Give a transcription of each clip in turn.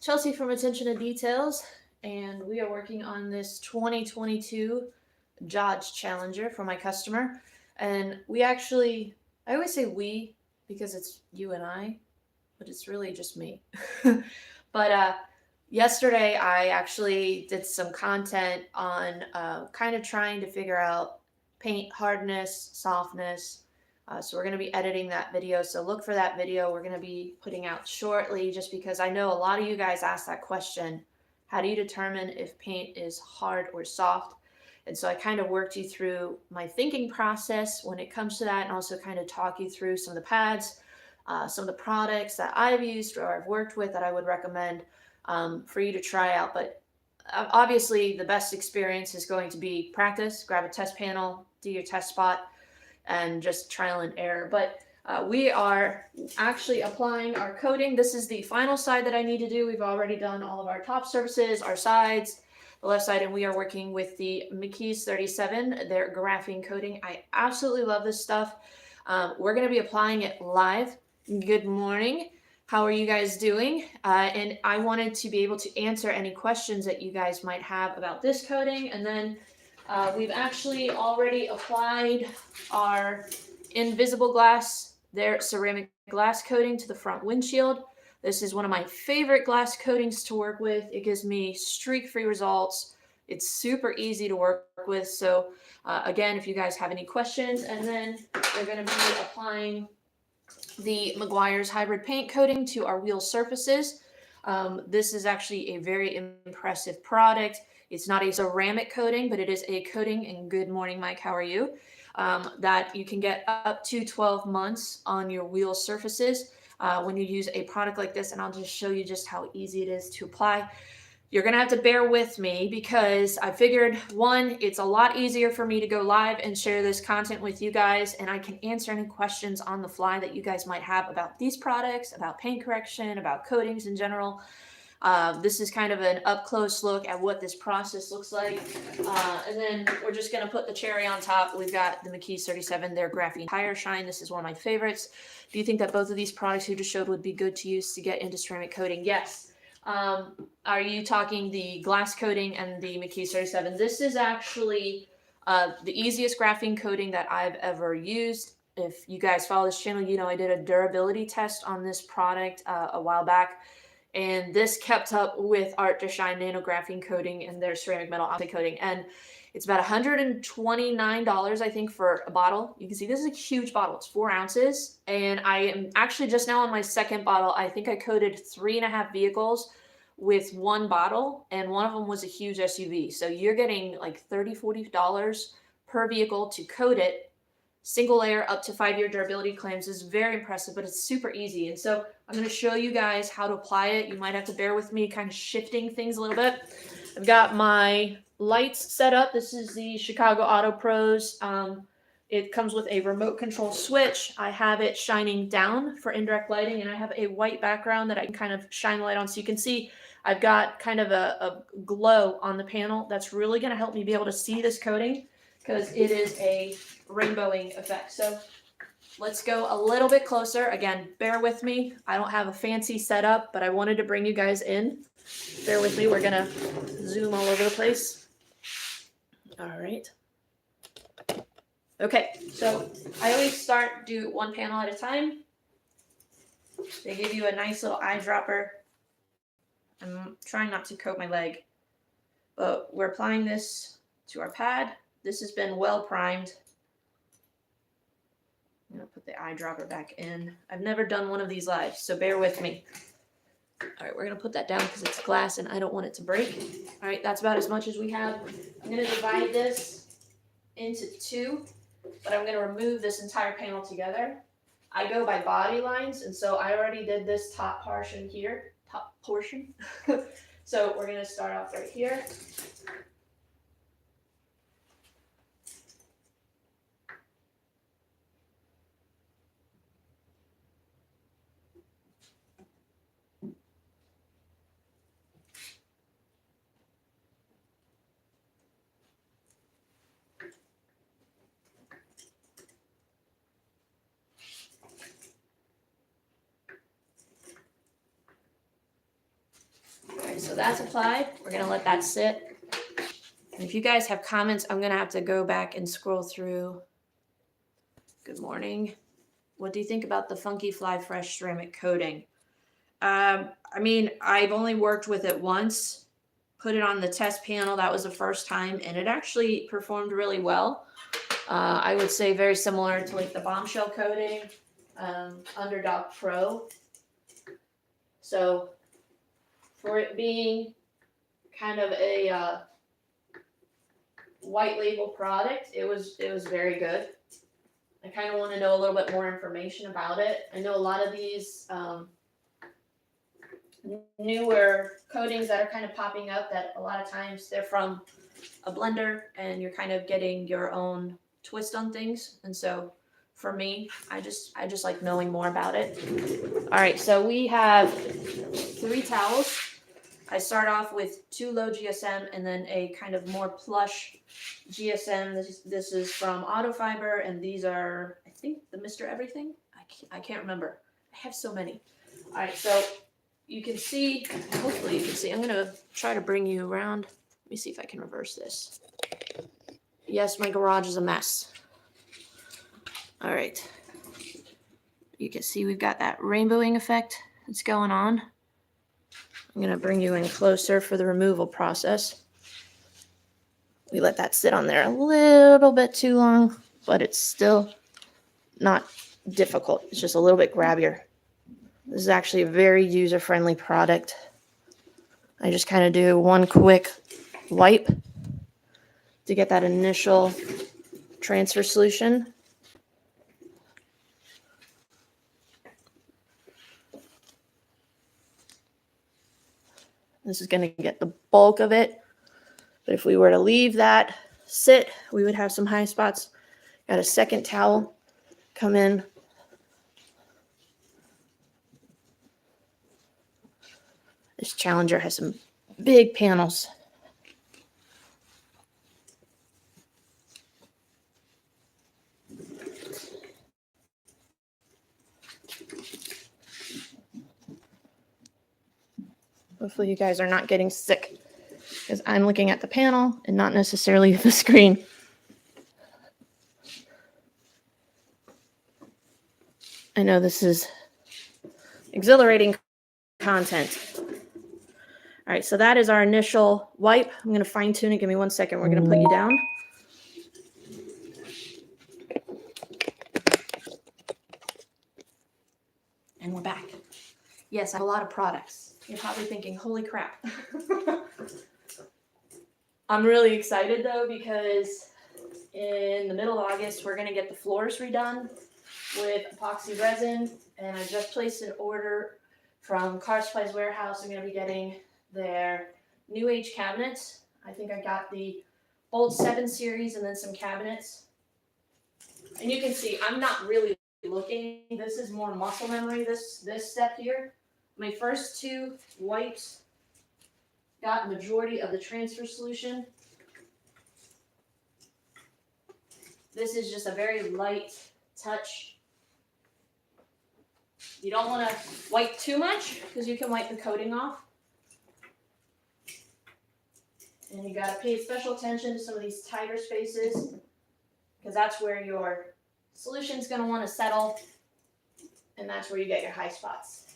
Chelsea from Attention to Details, and we are working on this 2022 Dodge Challenger for my customer. And I always say we because it's you and I, but it's really just me. But yesterday I actually did some content on kind of trying to figure out paint hardness, softness. So we're going to be editing that video. So look for that video. We're going to be putting out shortly just because I know a lot of you guys asked that question. How do you determine if paint is hard or soft? And so I kind of worked you through my thinking process when it comes to that, and also kind of talk you through some of the pads, some of the products that I've used or I've worked with that I would recommend for you to try out. But obviously the best experience is going to be practice. Grab a test panel, do your test spot, and just trial and error. But we are actually applying our coating. This is the final side that I need to do. We've already done all of our top surfaces, our sides, the left side, and we are working with the Meguiars 37, their graphene coating. I absolutely love this stuff. We're going to be applying it live. Good morning. How are you guys doing? And I wanted to be able to answer any questions that you guys might have about this coating. And then we've actually already applied our invisible glass, their ceramic glass coating to the front windshield. This is one of my favorite glass coatings to work with. It gives me streak-free results. It's super easy to work with. So again, if you guys have any questions, and then we're going to be applying the Meguiars hybrid paint coating to our wheel surfaces. This is actually a very impressive product. It's not a ceramic coating, but it is a coating, and good morning, Mike, how are you? That you can get up to 12 months on your wheel surfaces when you use a product like this, and I'll just show you just how easy it is to apply. You're going to have to bear with me because I figured, one, it's a lot easier for me to go live and share this content with you guys, and I can answer any questions on the fly that you guys might have about these products, about paint correction, about coatings in general. This is kind of an up-close look at what this process looks like. And then we're just going to put the cherry on top. We've got the Meguiars 37, their Graphene Tire Shine. This is one of my favorites. Do you think that both of these products you just showed would be good to use to get into ceramic coating? Yes. Are you talking the glass coating and the Meguiars 37? This is actually the easiest graphene coating that I've ever used. If you guys follow this channel, you know I did a durability test on this product a while back, and this kept up with Art to Shine Nano Graphene coating and their ceramic metal oxide coating, and it's about $129, I think, for a bottle. You can see this is a huge bottle. It's 4 ounces, and I am actually just now on my second bottle. I think I coated 3.5 vehicles with one bottle, and one of them was a huge SUV. So you're getting like $30, $40 per vehicle to coat it. Single layer up to 5-year durability claims is very impressive, but it's super easy. And so I'm going to show you guys how to apply it. You might have to bear with me kind of shifting things a little bit. I've got my lights set up. This is the Chicago Auto Pros. It comes with a remote control switch. I have it shining down for indirect lighting, and I have a white background that I can kind of shine the light on. So you can see I've got kind of a glow on the panel that's really going to help me be able to see this coating because it is a rainbowing effect. So let's go a little bit closer. Again, bear with me. I don't have a fancy setup, but I wanted to bring you guys in. Bear with me. We're going to zoom all over the place. All right. Okay, so I always do one panel at a time. They give you a nice little eyedropper. I'm trying not to coat my leg, but we're applying this to our pad. This has been well primed. I'm going to put the eyedropper back in. I've never done one of these live, so bear with me. All right, we're going to put that down because it's glass and I don't want it to break. All right, that's about as much as we have. I'm going to divide this into 2, but I'm going to remove this entire panel together. I go by body lines, and so I already did this top portion here. So we're going to start off right here. So that's applied. We're going to let that sit. And if you guys have comments, I'm going to have to go back and scroll through. Good morning. What do you think about the Funky Fly Fresh ceramic coating? I mean, I've only worked with it once, put it on the test panel. That was the first time, and it actually performed really well. I would say very similar to like the Bombshell coating, Underdog Pro. So for it being kind of a white label product, it was very good. I kind of want to know a little bit more information about it. I know a lot of these newer coatings that are kind of popping up, that a lot of times they're from a blender and you're kind of getting your own twist on things. And so for me, I just like knowing more about it. All right, so we have 3 towels. I start off with 2 low GSM and then a kind of more plush GSM. This is from Autofiber, and these are, I think, the Mr. Everything. I can't remember. I have so many. All right, so you can see, hopefully you can see. I'm going to try to bring you around. Let me see if I can reverse this. Yes, my garage is a mess. All right. You can see we've got that rainbowing effect that's going on. I'm going to bring you in closer for the removal process. We let that sit on there a little bit too long, but it's still not difficult. It's just a little bit grabbier. This is actually a very user-friendly product. I just kind of do one quick wipe to get that initial transfer solution. This is going to get the bulk of it. But if we were to leave that sit, we would have some high spots. Got a second towel. Come in. This Challenger has some big panels. Hopefully you guys are not getting sick, because I'm looking at the panel and not necessarily the screen. I know this is exhilarating content. All right, so that is our initial wipe. I'm going to fine tune it. Give me 1 second. We're going to put you down. And we're back. Yes, I have a lot of products. You're probably thinking, holy crap. I'm really excited though, because in the middle of August, we're going to get the floors redone with epoxy resin. And I just placed an order from Car Supplies Warehouse. I'm going to be getting their New Age cabinets. I think I got the old 7 series and then some cabinets. And you can see I'm not really looking. This is more muscle memory, this step here. My first 2 wipes got majority of the transfer solution. This is just a very light touch. You don't want to wipe too much, because you can wipe the coating off. And you got to pay special attention to some of these tighter spaces, because that's where your solution's going to want to settle, and that's where you get your high spots.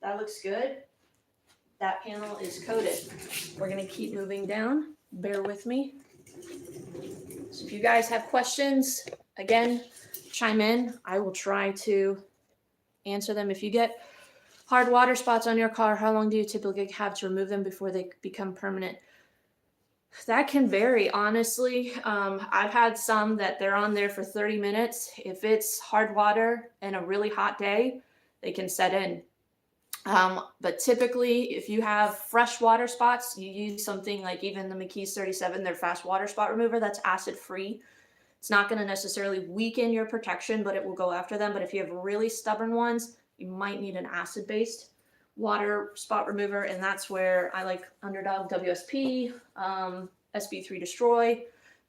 That looks good. That panel is coated. We're going to keep moving down. Bear with me. So if you guys have questions, again, chime in. I will try to answer them. If you get hard water spots on your car, how long do you typically have to remove them before they become permanent? That can vary, honestly. I've had some that they're on there for 30 minutes. If it's hard water and a really hot day, they can set in. But typically, if you have fresh water spots, you use something like even the Meguiars 37, their fast water spot remover, that's acid-free. It's not going to necessarily weaken your protection, but it will go after them. But if you have really stubborn ones, you might need an acid-based water spot remover, and that's where I like Underdog WSP, SB3 Destroy.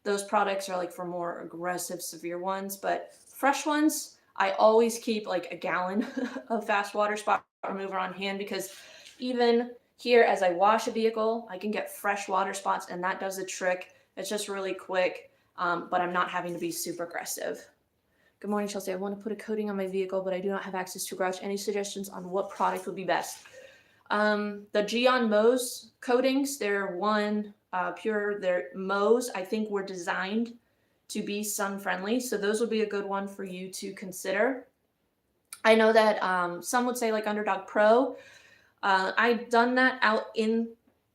Those products are like for more aggressive, severe ones, but fresh ones, I always keep like a gallon of fast water spot remover on hand, because Even here, as I wash a vehicle, I can get fresh water spots, and that does the trick. It's just really quick, but I'm not having to be super aggressive. Good morning, Chelsea. I want to put a coating on my vehicle, but I do not have access to a garage. Any suggestions on what product would be best? The Geon Mo's coatings, they're pure, they're Mo's, I think were designed to be sun friendly. So those would be a good one for you to consider. I know that some would say like Underdog Pro. I've done that out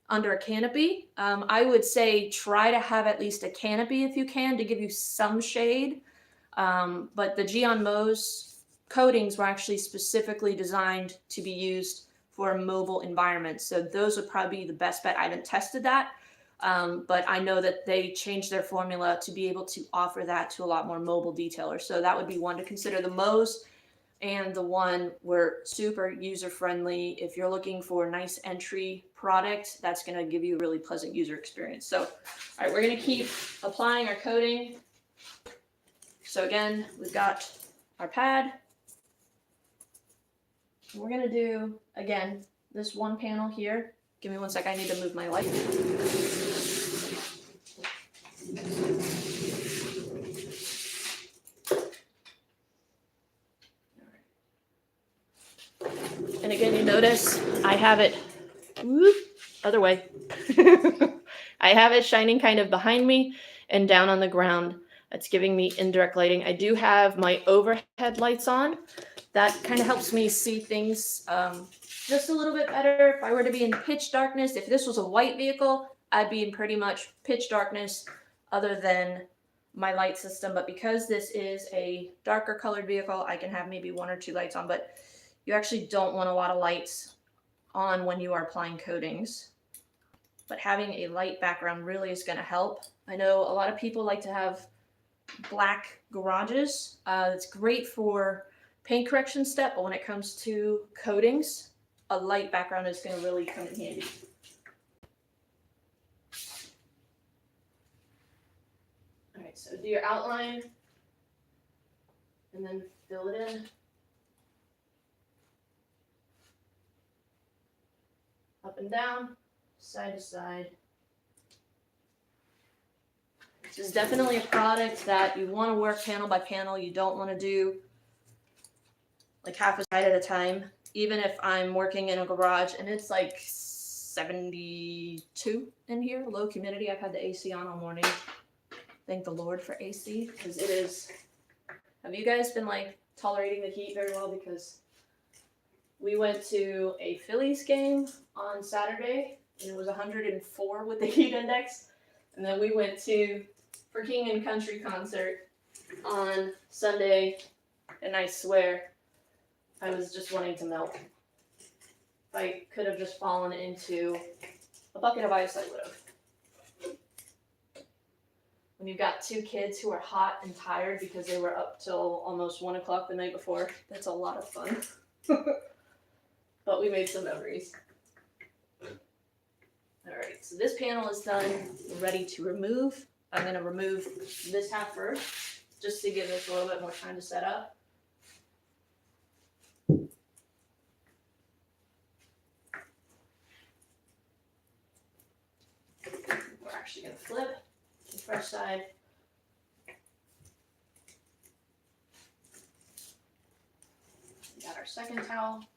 under a canopy. I would say try to have at least a canopy if you can to give you some shade. But the Geon Mo's coatings were actually specifically designed to be used for a mobile environment. So those would probably be the best bet. I haven't tested that, but I know that they changed their formula to be able to offer that to a lot more mobile detailers. So that would be one to consider. The Mo's and the one were super user friendly. If you're looking for a nice entry product, that's going to give you a really pleasant user experience. So, all right, we're going to keep applying our coating. So again, we've got our pad. We're going to do, again, this one panel here. Give me one sec, I need to move my light. And again, you notice I have it, other way. I have it shining kind of behind me and down on the ground. That's giving me indirect lighting. I do have my overhead lights on. That kind of helps me see things just a little bit better. If I were to be in pitch darkness, if this was a white vehicle, I'd be in pretty much pitch darkness other than my light system. But because this is a darker colored vehicle, I can have maybe 1 or 2 lights on. But you actually don't want a lot of lights on when you are applying coatings. But having a light background really is going to help. I know a lot of people like to have black garages. It's great for paint correction step, but when it comes to coatings, a light background is going to really come in handy. All right, so do your outline and then fill it in. Up and down, side to side. This is definitely a product that you want to work panel by panel. You don't want to do like half a side at a time. Even if I'm working in a garage and it's like 72 in here, low humidity. I've had the AC on all morning. Thank the Lord for AC, because it is. Have you guys been like tolerating the heat very well? Because we went to a Phillies game on Saturday and it was 104 with the heat index. And then we went to for King and Country concert on Sunday, and I swear I was just wanting to melt. If I could have just fallen into a bucket of ice, I would have. When you've got 2 kids who are hot and tired because they were up till almost 1 o'clock the night before, that's a lot of fun. But we made some memories. Alright, so this panel is done. We're ready to remove. I'm going to remove this half first, just to give this a little bit more time to set up. We're actually going to flip the fresh side. We got our second towel.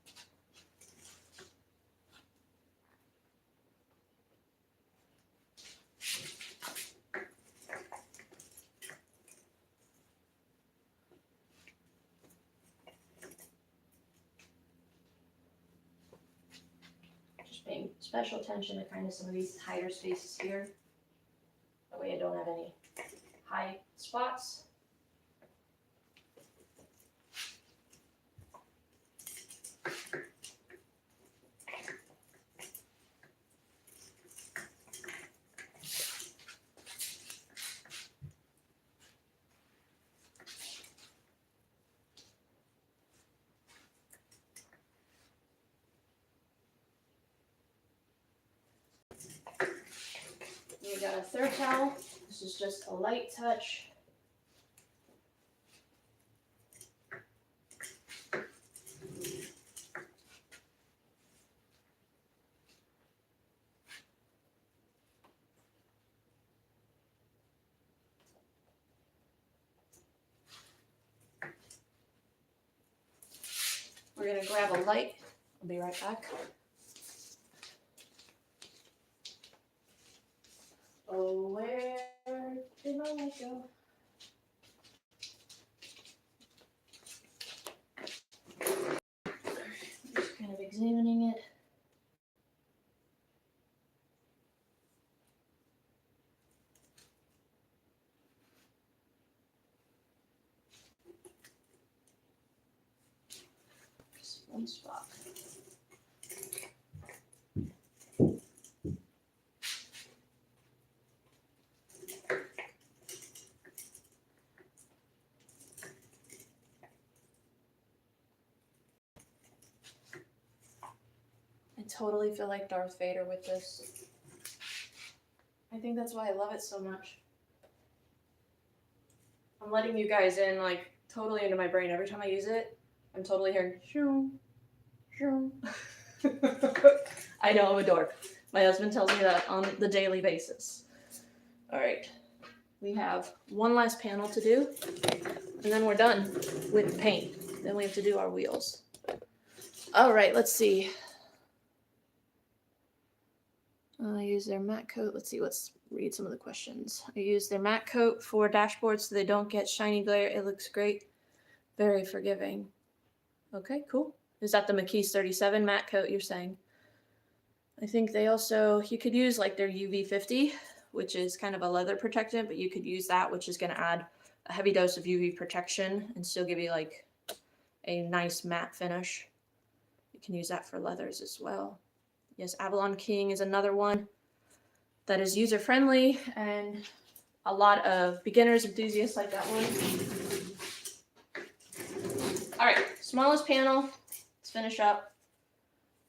Paying special attention to kind of some of these tighter spaces here. That way I don't have any high spots. We got a third towel. This is just a light touch. We're gonna grab a light. I'll be right back. Oh, where did my light go? Just kind of examining it. Just one spot. I totally feel like Darth Vader with this. I think that's why I love it so much. I'm letting you guys in, like, totally into my brain. Every time I use it, I'm totally hearing shoo, shoo. I know, I'm a dork. My husband tells me that on the daily basis. All right, we have one last panel to do, and then we're done with paint. Then we have to do our wheels. All right, let's see. I use their matte coat. Let's see, let's read some of the questions. I use their matte coat for dashboards so they don't get shiny glare. It looks great. Very forgiving. Okay, cool. Is that the Meguiars 37 matte coat you're saying? I think they also, you could use like their UV 50, which is kind of a leather protectant, but you could use that, which is going to add a heavy dose of UV protection and still give you like a nice matte finish. You can use that for leathers as well. Yes, Avalon King is another one that is user-friendly, and a lot of beginners, enthusiasts like that one. All right, smallest panel. Let's finish up.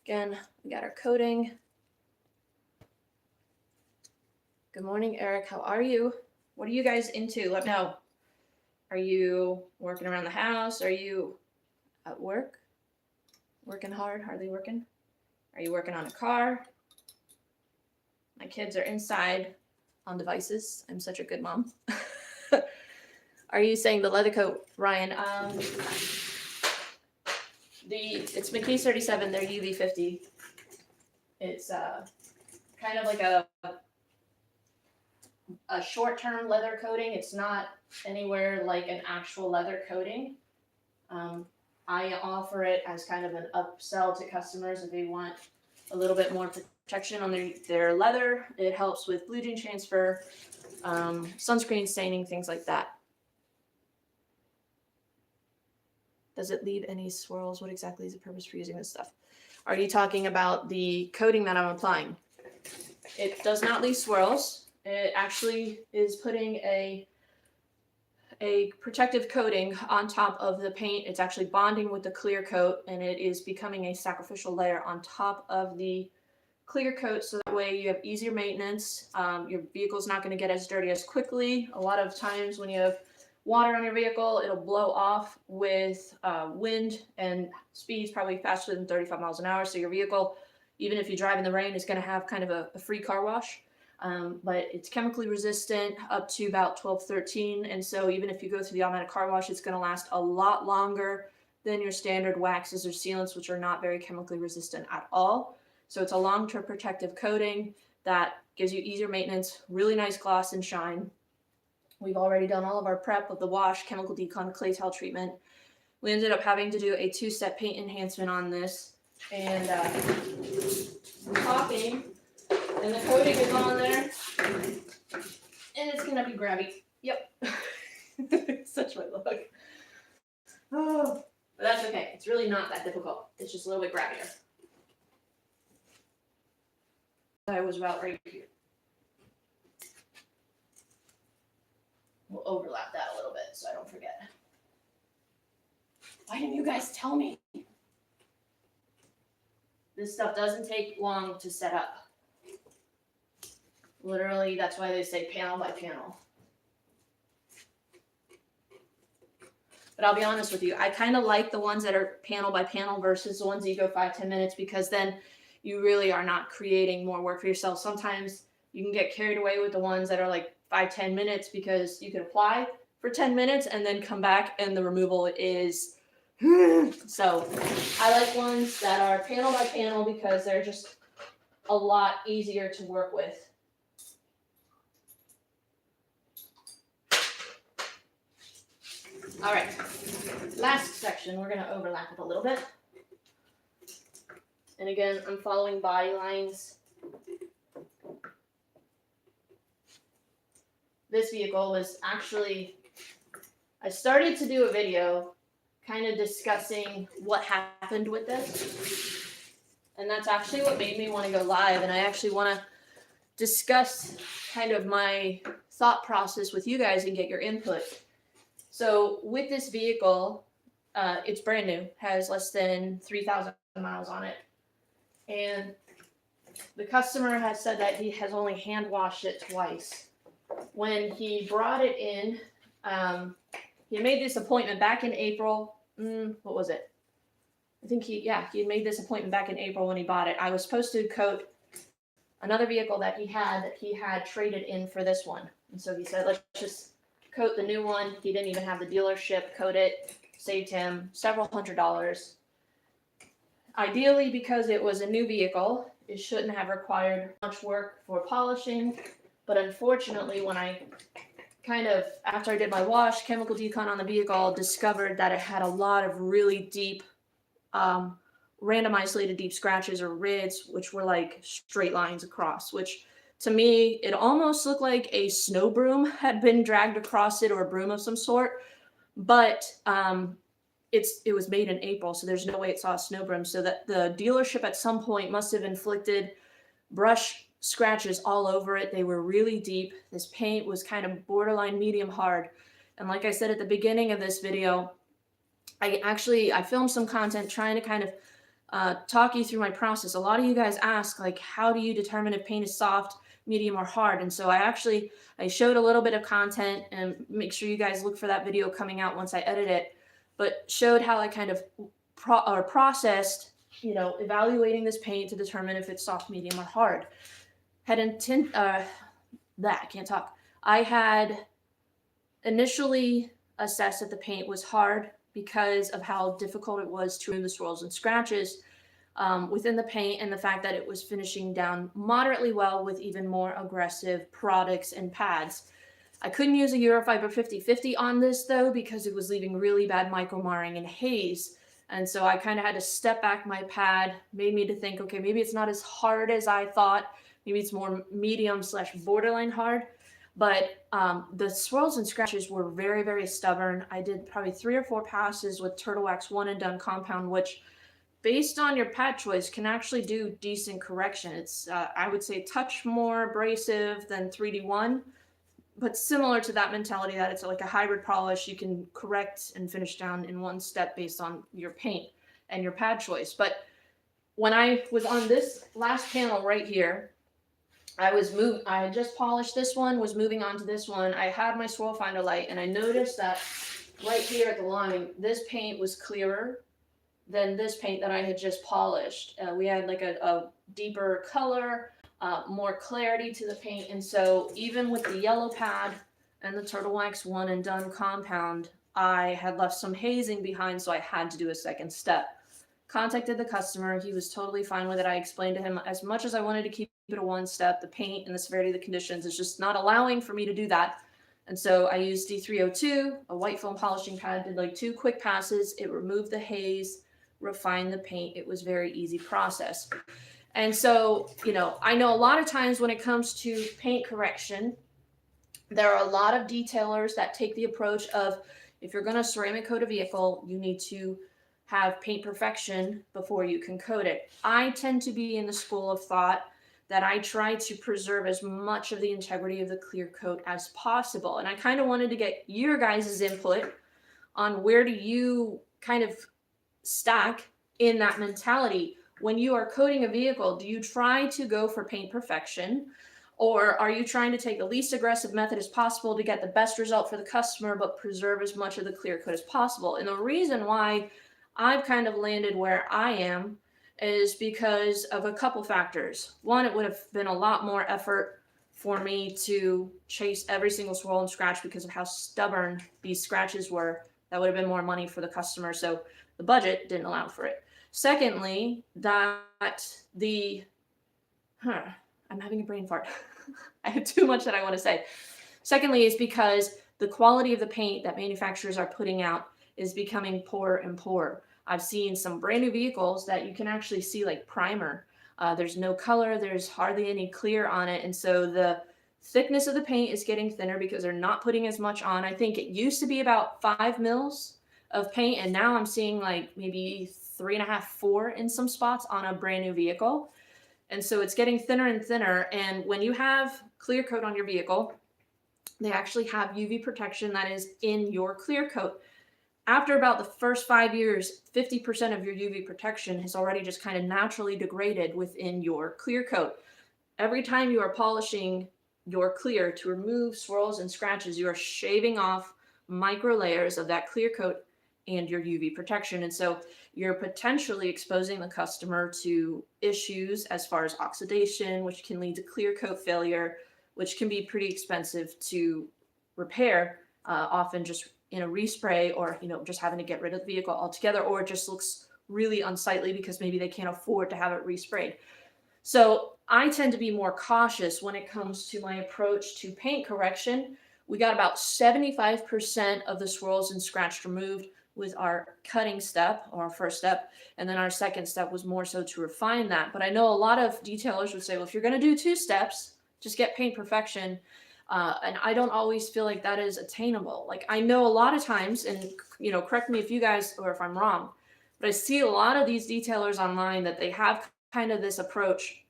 Again, we got our coating. Good morning, Eric. How are you? What are you guys into? Let me know. Are you working around the house? Are you at work? Working hard? Hardly working? Are you working on a car? My kids are inside on devices. I'm such a good mom. Are you saying the leather coat, Ryan? It's Meguiars 37. They're UV 50. It's kind of like a short-term leather coating. It's not anywhere like an actual leather coating. I offer it as kind of an upsell to customers if they want a little bit more protection on their leather. It helps with blue gene transfer, sunscreen staining, things like that. Does it leave any swirls? What exactly is the purpose for using this stuff? Are you talking about the coating that I'm applying? It does not leave swirls. It actually is putting a protective coating on top of the paint. It's actually bonding with the clear coat, and it is becoming a sacrificial layer on top of the clear coat, so that way you have easier maintenance. Your vehicle's not going to get as dirty as quickly. A lot of times when you have water on your vehicle, it'll blow off with wind and speeds probably faster than 35 miles an hour. So your vehicle, even if you drive in the rain, is going to have kind of a free car wash. But it's chemically resistant up to about 12, 13. And so even if you go through the automatic car wash, it's going to last a lot longer than your standard waxes or sealants, which are not very chemically resistant at all. So it's a long-term protective coating that gives you easier maintenance, really nice gloss and shine. We've already done all of our prep with the wash, chemical decon, clay towel treatment. We ended up having to do a 2-step paint enhancement on this. And popping, and the coating is on there. And it's going to be grabby. Yep. Such my luck. Oh, but that's okay. It's really not that difficult. It's just a little bit grabbier. I was about right here. We'll overlap that a little bit so I don't forget. Why didn't you guys tell me? This stuff doesn't take long to set up. Literally, that's why they say panel by panel. But I'll be honest with you, I kind of like the ones that are panel by panel versus the ones that you go 5-10 minutes, because then you really are not creating more work for yourself. Sometimes you can get carried away with the ones that are like 5-10 minutes because you can apply for 10 minutes and then come back and the removal is So I like ones that are panel by panel because they're just a lot easier to work with. All right, last section, we're going to overlap it a little bit. And again, I'm following body lines. This vehicle was actually, I started to do a video kind of discussing what happened with this. And that's actually what made me want to go live. And I actually want to discuss kind of my thought process with you guys and get your input. So with this vehicle, it's brand new, has less than 3,000 miles on it. And the customer has said that he has only hand washed it twice. When he brought it in, he made this appointment back in April. What was it? I think he had made this appointment back in April when he bought it. I was supposed to coat another vehicle that he had traded in for this one. And so he said, let's just coat the new one. He didn't even have the dealership coat it. Saved him several $100s. Ideally, because it was a new vehicle, it shouldn't have required much work for polishing. But unfortunately, when I after I did my wash, chemical decon on the vehicle, discovered that it had a lot of really deep, random isolated deep scratches or rids, which were like straight lines across, which to me, it almost looked like a snow broom had been dragged across it, or a broom of some sort. But it was made in April, so there's no way it saw a snow broom. So that the dealership at some point must have inflicted brush scratches all over it. They were really deep. This paint was kind of borderline medium hard. And like I said at the beginning of this video, I filmed some content trying to kind of talk you through my process. A lot of you guys ask, like, how do you determine if paint is soft, medium, or hard? And so I showed a little bit of content, and make sure you guys look for that video coming out once I edit it, but showed how I kind of processed, evaluating this paint to determine if it's soft, medium, or hard. I can't talk. I had initially assessed that the paint was hard because of how difficult it was to remove the swirls and scratches within the paint, and the fact that it was finishing down moderately well with even more aggressive products and pads. I couldn't use a Eurofiber 50/50 on this though, because it was leaving really bad micro marring and haze. And so I kind of had to step back my pad, made me to think, okay, maybe it's not as hard as I thought. Maybe it's more medium/borderline hard. But the swirls and scratches were very, very stubborn. I did probably 3 or 4 passes with Turtle Wax 1 and Done compound, which based on your pad choice can actually do decent correction. It's, I would say, touch more abrasive than 3D1, but similar to that mentality that it's like a hybrid polish. You can correct and finish down in one step based on your paint and your pad choice. But when I was on this last panel right here, I had just polished this one, was moving on to this one. I had my swirl finder light, and I noticed that right here at the line, this paint was clearer than this paint that I had just polished. We had like a deeper color, more clarity to the paint. And so even with the yellow pad and the Turtle Wax 1 and Done compound, I had left some hazing behind, so I had to do a second step. Contacted the customer. He was totally fine with it. I explained to him, as much as I wanted to keep it a one step, the paint and the severity of the conditions is just not allowing for me to do that. And so I used D302, a white foam polishing pad, did like 2 quick passes. It removed the haze, refined the paint. It was a very easy process. And so, I know a lot of times when it comes to paint correction, there are a lot of detailers that take the approach of, if you're going to ceramic coat a vehicle, you need to have paint perfection before you can coat it. I tend to be in the school of thought that I try to preserve as much of the integrity of the clear coat as possible. And I kind of wanted to get your guys' input on where do you kind of stack in that mentality. When you are coating a vehicle, do you try to go for paint perfection? Or are you trying to take the least aggressive method as possible to get the best result for the customer, but preserve as much of the clear coat as possible? And the reason why I've kind of landed where I am is because of a couple factors. One, it would have been a lot more effort for me to chase every single swirl and scratch because of how stubborn these scratches were. That would have been more money for the customer. So the budget didn't allow for it. Secondly, that I'm having a brain fart. I have too much that I want to say. Secondly, is because the quality of the paint that manufacturers are putting out is becoming poorer and poorer. I've seen some brand new vehicles that you can actually see like primer. There's no color, there's hardly any clear on it. And so the thickness of the paint is getting thinner because they're not putting as much on. I think it used to be about 5 mils of paint, and now I'm seeing like maybe 3.5, 4 in some spots on a brand new vehicle. And so it's getting thinner and thinner. And when you have clear coat on your vehicle, they actually have UV protection that is in your clear coat. After about the first 5 years, 50% of your UV protection has already just kind of naturally degraded within your clear coat. Every time you are polishing your clear to remove swirls and scratches, you are shaving off micro layers of that clear coat and your UV protection. And so you're potentially exposing the customer to issues as far as oxidation, which can lead to clear coat failure, which can be pretty expensive to repair, often just in a respray, or just having to get rid of the vehicle altogether, or it just looks really unsightly because maybe they can't afford to have it resprayed. So I tend to be more cautious when it comes to my approach to paint correction. We got about 75% of the swirls and scratch removed with our cutting step, or our first step, and then our second step was more so to refine that. But I know a lot of detailers would say, well, if you're going to do 2 steps, just get paint perfection. And I don't always feel like that is attainable. Like, I know a lot of times, and correct me if you guys, or if I'm wrong, but I see a lot of these detailers online that they have kind of this approach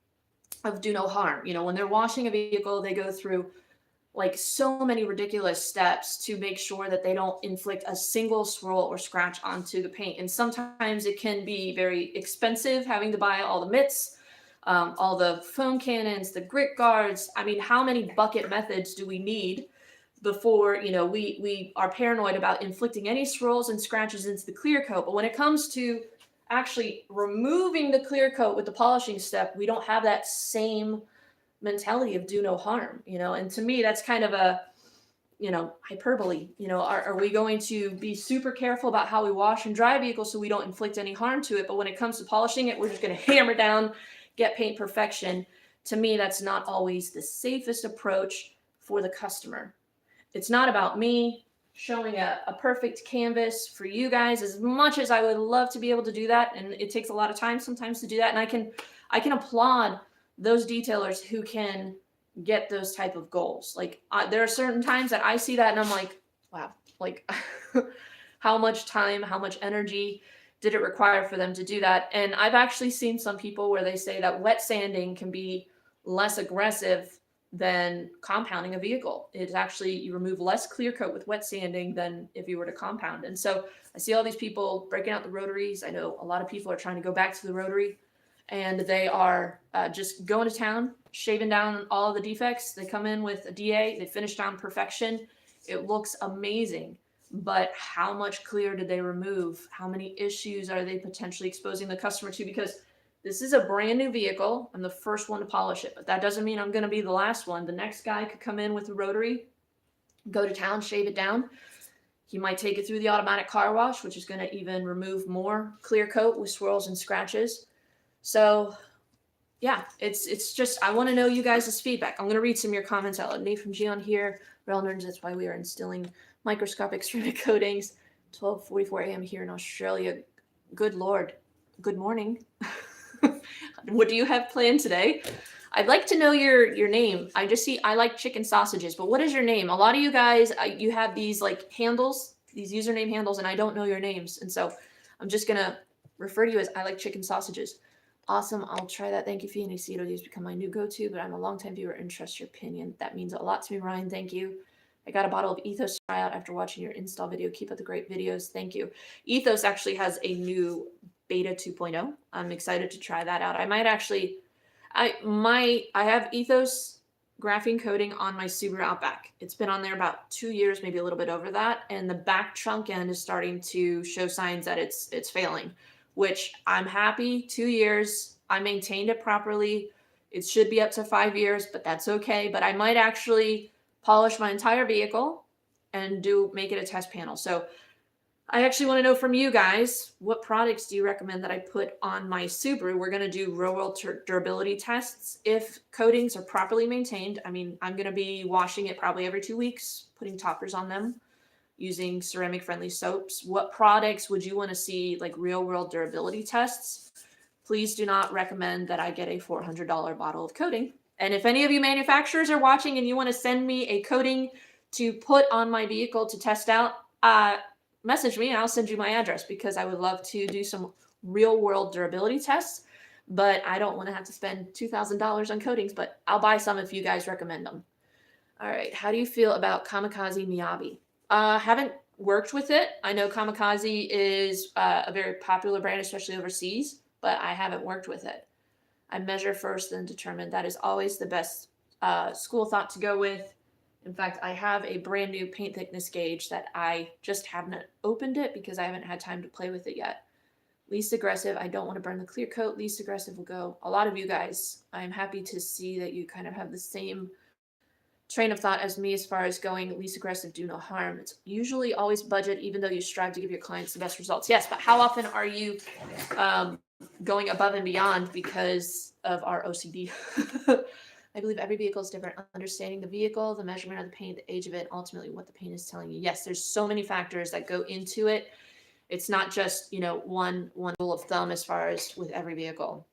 of do no harm. When they're washing a vehicle, they go through like so many ridiculous steps to make sure that they don't inflict a single swirl or scratch onto the paint. And sometimes it can be very expensive having to buy all the mitts, all the foam cannons, the grit guards. I mean, how many bucket methods do we need before we are paranoid about inflicting any swirls and scratches into the clear coat? But when it comes to actually removing the clear coat with the polishing step, we don't have that same mentality of do no harm. And to me, that's kind of a hyperbole. Are we going to be super careful about how we wash and dry vehicles so we don't inflict any harm to it, but when it comes to polishing it, we're just going to hammer down, get paint perfection? To me, that's not always the safest approach for the customer. It's not about me showing a perfect canvas for you guys, as much as I would love to be able to do that, and it takes a lot of time sometimes to do that. And I can applaud those detailers who can get those type of goals. Like, there are certain times that I see that and I'm like, wow, like how much time, how much energy did it require for them to do that? And I've actually seen some people where they say that wet sanding can be less aggressive than compounding a vehicle. It's actually, you remove less clear coat with wet sanding than if you were to compound. And so I see all these people breaking out the rotaries. I know a lot of people are trying to go back to the rotary, and they are just going to town, shaving down all of the defects. They come in with a DA, they finish down perfection. It looks amazing, but how much clear did they remove? How many issues are they potentially exposing the customer to? Because this is a brand new vehicle. I'm the first one to polish it, but that doesn't mean I'm going to be the last one. The next guy could come in with a rotary, go to town, shave it down. He might take it through the automatic car wash, which is going to even remove more clear coat with swirls and scratches. So yeah, it's just, I want to know you guys' feedback. I'm going to read some of your comments out. Nate from Gion here. Rail nerds, that's why we are instilling microscopic ceramic coatings. 12:44 a.m. here in Australia. Good Lord. Good morning. What do you have planned today? I'd like to know your name. I just see I like chicken sausages, but what is your name? A lot of you guys, you have these like handles, these username handles, and I don't know your names. And so I'm just going to refer to you as I like chicken sausages. Awesome. I'll try that. Thank you, Phoenix. Has become my new go-to, but I'm a longtime viewer and trust your opinion. That means a lot to me, Ryan. Thank you. I got a bottle of Ethos to try out after watching your install video. Keep up the great videos. Thank you. Ethos actually has a new beta 2.0. I'm excited to try that out. I might actually, I have Ethos graphene coating on my Subaru Outback. It's been on there about 2 years, maybe a little bit over that. And the back trunk end is starting to show signs that it's failing, which I'm happy. 2 years. I maintained it properly. It should be up to 5 years, but that's okay. But I might actually polish my entire vehicle and make it a test panel. So I actually want to know from you guys, what products do you recommend that I put on my Subaru? We're going to do real world durability tests. If coatings are properly maintained, I mean, I'm going to be washing it probably every 2 weeks, putting toppers on them, using ceramic friendly soaps. What products would you want to see like real world durability tests? Please do not recommend that I get a $400 bottle of coating. And if any of you manufacturers are watching and you want to send me a coating to put on my vehicle to test out, message me and I'll send you my address, because I would love to do some real world durability tests, but I don't want to have to spend $2,000 on coatings, but I'll buy some if you guys recommend them. All right. How do you feel about Kamikaze Miyabi? Haven't worked with it. I know Kamikaze is a very popular brand, especially overseas, but I haven't worked with it. I measure first, then determine. That is always the best school thought to go with. In fact, I have a brand new paint thickness gauge that I just haven't opened it because I haven't had time to play with it yet. Least aggressive, I don't want to burn the clear coat. Least aggressive will go. A lot of you guys, I'm happy to see that you kind of have the same train of thought as me as far as going least aggressive, do no harm. It's usually always budget, even though you strive to give your clients the best results. Yes, but how often are you going above and beyond because of our OCD? I believe every vehicle is different. Understanding the vehicle, the measurement of the paint, the age of it, ultimately what the paint is telling you. Yes, there's so many factors that go into it. It's not just, one rule of thumb as far as with every vehicle.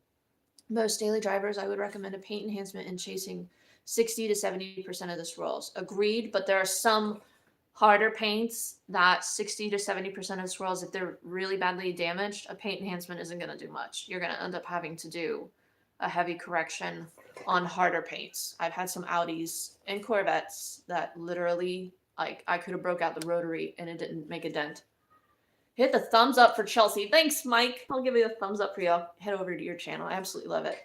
Most daily drivers, I would recommend a paint enhancement and chasing 60 to 70% of the swirls. Agreed, but there are some harder paints that 60 to 70% of the swirls, if they're really badly damaged, a paint enhancement isn't going to do much. You're going to end up having to do a heavy correction on harder paints. I've had some Audis and Corvettes that literally, like, I could have broke out the rotary and it didn't make a dent. Hit the thumbs up for Chelsea. Thanks, Mike. I'll give you a thumbs up for you. I'll head over to your channel. I absolutely love it.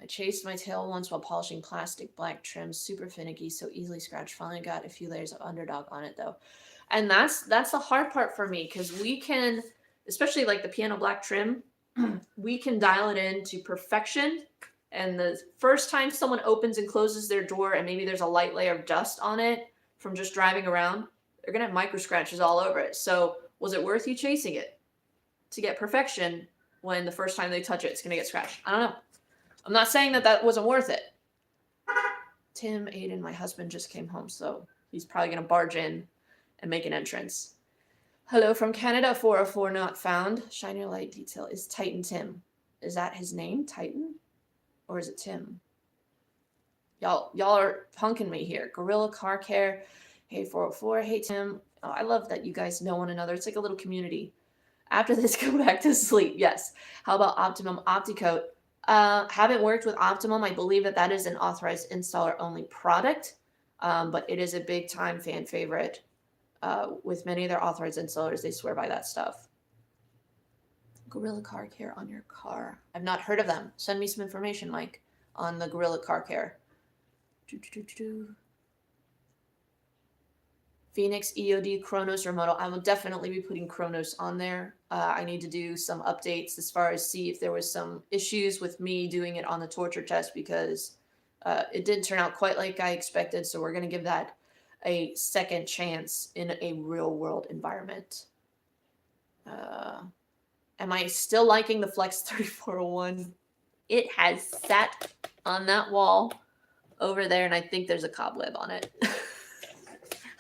I chased my tail once while polishing plastic black trim. Super finicky, so easily scratched. Finally got a few layers of underdog on it, though. And that's the hard part for me, because we can, especially like the piano black trim, we can dial it in to perfection. And the first time someone opens and closes their door and maybe there's a light layer of dust on it from just driving around, they're going to have micro scratches all over it. So was it worth you chasing it to get perfection when the first time they touch it, it's going to get scratched? I don't know. I'm not saying that wasn't worth it. Tim, Aiden, my husband just came home, so he's probably going to barge in and make an entrance. Hello from Canada, 404 not found. Shine your light detail is Titan Tim. Is that his name, Titan? Or is it Tim? Y'all are punking me here. Gorilla Car Care. Hey, 404. Hey, Tim. Oh, I love that you guys know one another. It's like a little community. After this, go back to sleep. Yes. How about Optimum OptiCoat? Haven't worked with Optimum. I believe that is an authorized installer only product, but it is a big time fan favorite. With many of their authorized installers, they swear by that stuff. Gorilla Car Care on your car. I've not heard of them. Send me some information, Mike, on the Gorilla Car Care. Phoenix, EOD, Chronos, Remoto. I will definitely be putting Chronos on there. I need to do some updates as far as see if there was some issues with me doing it on the torture test, because it didn't turn out quite like I expected. So we're going to give that a second chance in a real world environment. Am I still liking the Flex 3401? It has sat on that wall over there, and I think there's a cobweb on it.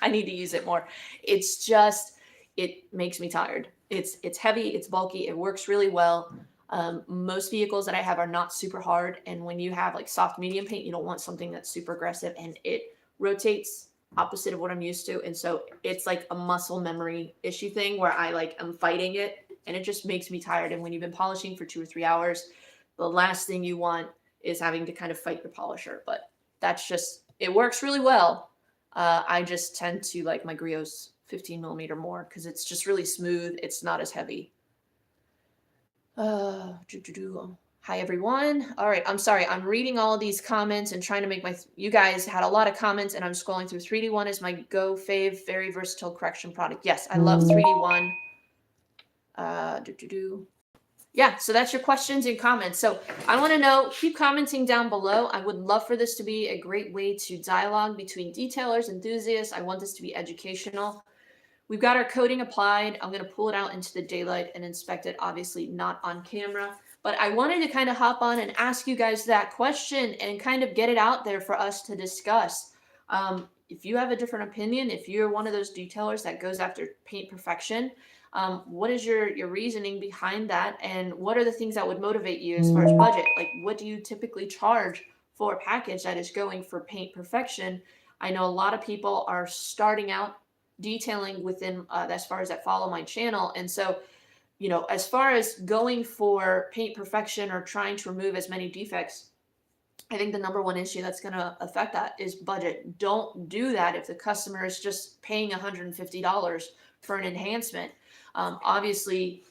I need to use it more. It's just, it makes me tired. It's heavy, it's bulky, it works really well. Most vehicles that I have are not super hard, and when you have like soft medium paint, you don't want something that's super aggressive, and it rotates opposite of what I'm used to. And so it's like a muscle memory issue thing where I'm fighting it, and it just makes me tired. And when you've been polishing for 2 or 3 hours, the last thing you want is having to kind of fight your polisher. But that's just, it works really well. I just tend to like my Griot's 15 millimeter more because it's just really smooth. It's not as heavy. Hi everyone. All right, I'm sorry. I'm reading all of these comments and trying to make you guys had a lot of comments, and I'm scrolling through. 3D1 is my go fave, very versatile correction product. Yes, I love 3D1. Yeah, so that's your questions and comments. So I want to know, keep commenting down below. I would love for this to be a great way to dialogue between detailers, enthusiasts. I want this to be educational. we've got our coating applied. I'm going to pull it out into the daylight and inspect it, obviously not on camera. But I wanted to kind of hop on and ask you guys that question and kind of get it out there for us to discuss. If you have a different opinion, if you're one of those detailers that goes after paint perfection, what is your reasoning behind that? And what are the things that would motivate you as far as budget? Like, what do you typically charge for a package that is going for paint perfection? I know a lot of people are starting out detailing within as far as that follow my channel. And so, as far as going for paint perfection or trying to remove as many defects, I think the number one issue that's going to affect that is budget. Don't do that if the customer is just paying $150 for an enhancement. Obviously,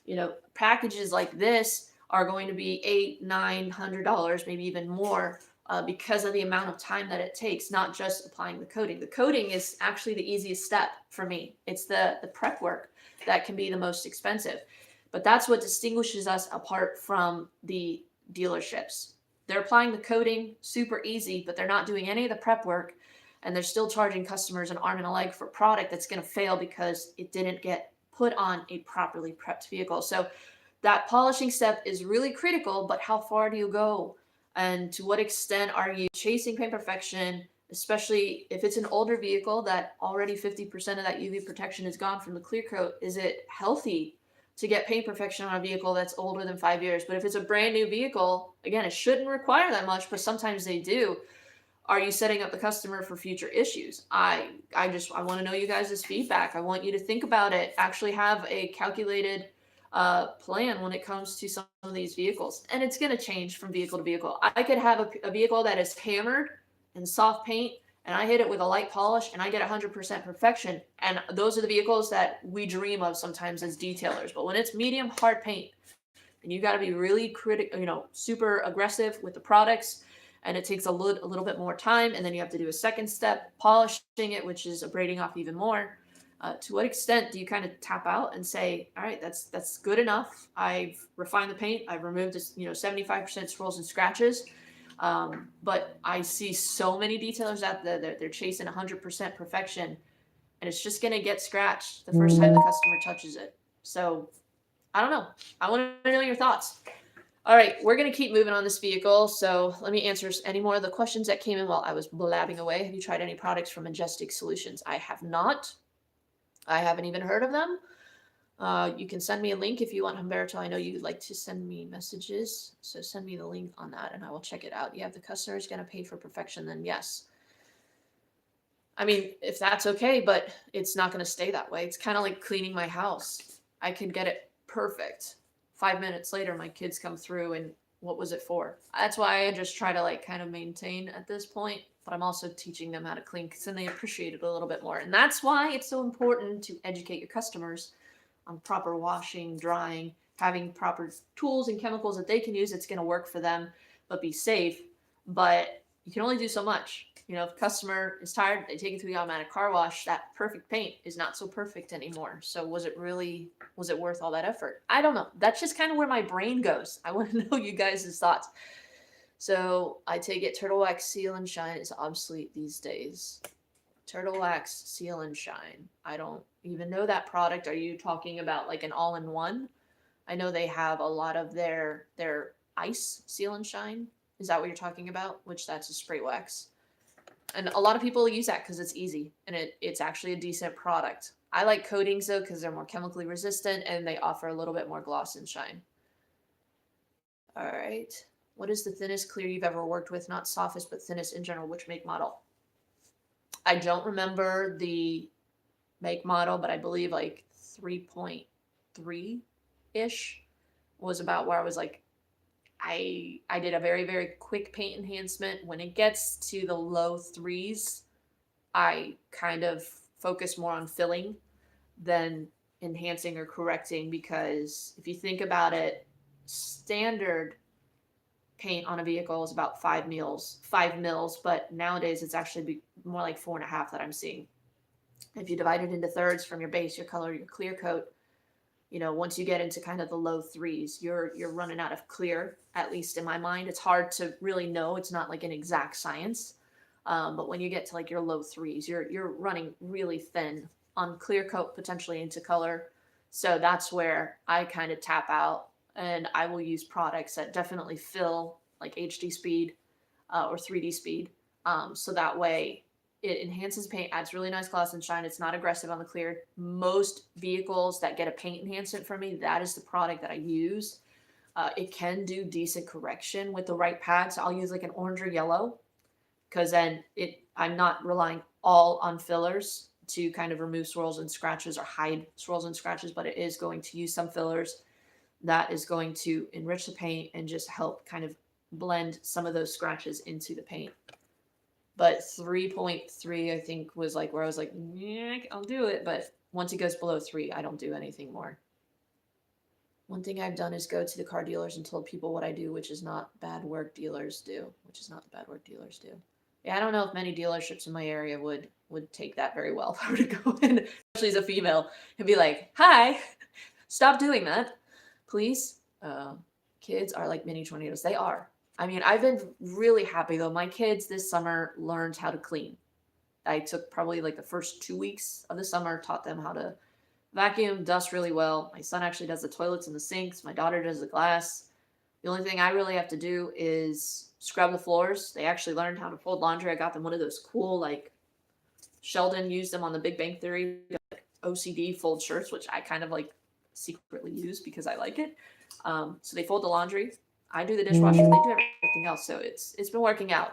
packages like this are going to be $800-900, maybe even more, because of the amount of time that it takes, not just applying the coating. The coating is actually the easiest step for me. It's the prep work that can be the most expensive. But that's what distinguishes us apart from the dealerships. They're applying the coating super easy, but they're not doing any of the prep work, and they're still charging customers an arm and a leg for a product that's going to fail because it didn't get put on a properly prepped vehicle. So that polishing step is really critical, but how far do you go? And to what extent are you chasing paint perfection, especially if it's an older vehicle that already 50% of that UV protection is gone from the clear coat? Is it healthy to get paint perfection on a vehicle that's older than 5 years? But if it's a brand new vehicle, again, it shouldn't require that much, but sometimes they do. Are you setting up the customer for future issues? I want to know you guys' feedback. I want you to think about it. Actually have a calculated plan when it comes to some of these vehicles. And it's going to change from vehicle to vehicle. I could have a vehicle that is hammered and soft paint, and I hit it with a light polish and I get 100% perfection. And those are the vehicles that we dream of sometimes as detailers. But when it's medium hard paint, and you got to be really critical, super aggressive with the products, and it takes a little bit more time, and then you have to do a second step, polishing it, which is abrading off even more. To what extent do you kind of tap out and say, all right, that's good enough. I've refined the paint. I've removed 75% swirls and scratches. But I see so many detailers out there that they're chasing 100% perfection, and it's just going to get scratched the first time the customer touches it. So I don't know. I want to know your thoughts. All right, we're going to keep moving on this vehicle. So let me answer any more of the questions that came in while I was blabbing away. Have you tried any products from Majestic Solutions? I have not. I haven't even heard of them. You can send me a link if you want, Humberto. I know you like to send me messages, so send me the link on that and I will check it out. Yeah, if the customer is going to pay for perfection, then yes. I mean, if that's okay, but it's not going to stay that way. It's kind of like cleaning my house. I can get it perfect. 5 minutes later, my kids come through and what was it for? That's why I just try to kind of maintain at this point, but I'm also teaching them how to clean because then they appreciate it a little bit more. And that's why it's so important to educate your customers on proper washing, drying, having proper tools and chemicals that they can use. It's going to work for them, but be safe. But you can only do so much. If a customer is tired, they take it to the automatic car wash. That perfect paint is not so perfect anymore. So was it worth all that effort? I don't know. That's just kind of where my brain goes. I want to know you guys' thoughts. So I take it Turtle Wax Seal and Shine is obsolete these days. Turtle Wax Seal and Shine. I don't even know that product. Are you talking about like an all-in-one? I know they have a lot of their ice Seal and Shine. Is that what you're talking about? Which that's a spray wax. And a lot of people use that because it's easy and it's actually a decent product. I like coatings though because they're more chemically resistant and they offer a little bit more gloss and shine. All right. What is the thinnest clear you've ever worked with? Not softest, but thinnest in general. Which make model? I don't remember the make model, but I believe 3.3-ish was about where I was I did a very, very quick paint enhancement. When it gets to the low 3s, I kind of focus more on filling than enhancing or correcting, because if you think about it, standard paint on a vehicle is about 5 mils, but nowadays it's actually more like 4.5 that I'm seeing. If you divide it into thirds from your base, your color, your clear coat, once you get into kind of the low 3s, you're running out of clear, at least in my mind. It's hard to really know. It's not like an exact science. But when you get to your low 3s, you're running really thin on clear coat, potentially into color. So that's where I kind of tap out, and I will use products that definitely fill like HD speed or 3D speed. So that way it enhances paint, adds really nice gloss and shine. It's not aggressive on the clear. Most vehicles that get a paint enhancement from me, that is the product that I use. It can do decent correction with the right pads. I'll use like an orange or yellow because then I'm not relying all on fillers to kind of remove swirls and scratches or hide swirls and scratches, but it is going to use some fillers that is going to enrich the paint and just help kind of blend some of those scratches into the paint. But 3.3, I think, was like where I was like, yeah, I'll do it. But once it goes below 3, I don't do anything more. One thing I've done is go to the car dealers and told people what I do, which is not bad work dealers do. Yeah, I don't know if many dealerships in my area would take that very well if I were to go in, especially as a female, and be like, hi, stop doing that, please. Kids are like mini tornadoes. They are. I mean, I've been really happy though. My kids this summer learned how to clean. I took probably like the first 2 weeks of the summer, taught them how to vacuum, dust really well. My son actually does the toilets and the sinks. My daughter does the glass. The only thing I really have to do is scrub the floors. They actually learned how to fold laundry. I got them one of those cool, like Sheldon used them on the Big Bang Theory, like OCD fold shirts, which I kind of like secretly use because I like it. So they fold the laundry. I do the dishwasher. They do everything else. So it's been working out.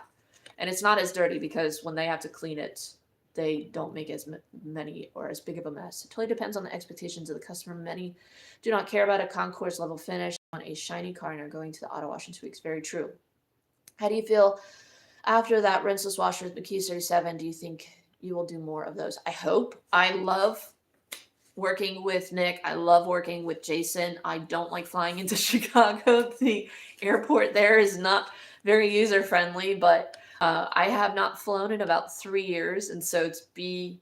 And it's not as dirty because when they have to clean it, they don't make as many or as big of a mess. It totally depends on the expectations of the customer. Many do not care about a concourse level finish on a shiny car and are going to the auto wash in 2 weeks. Very true. How do you feel after that rinseless washer with Meguiars 37? Do you think you will do more of those? I hope. I love working with Nick. I love working with Jason. I don't like flying into Chicago. The airport there is not very user friendly, but I have not flown in about 3 years. And so to be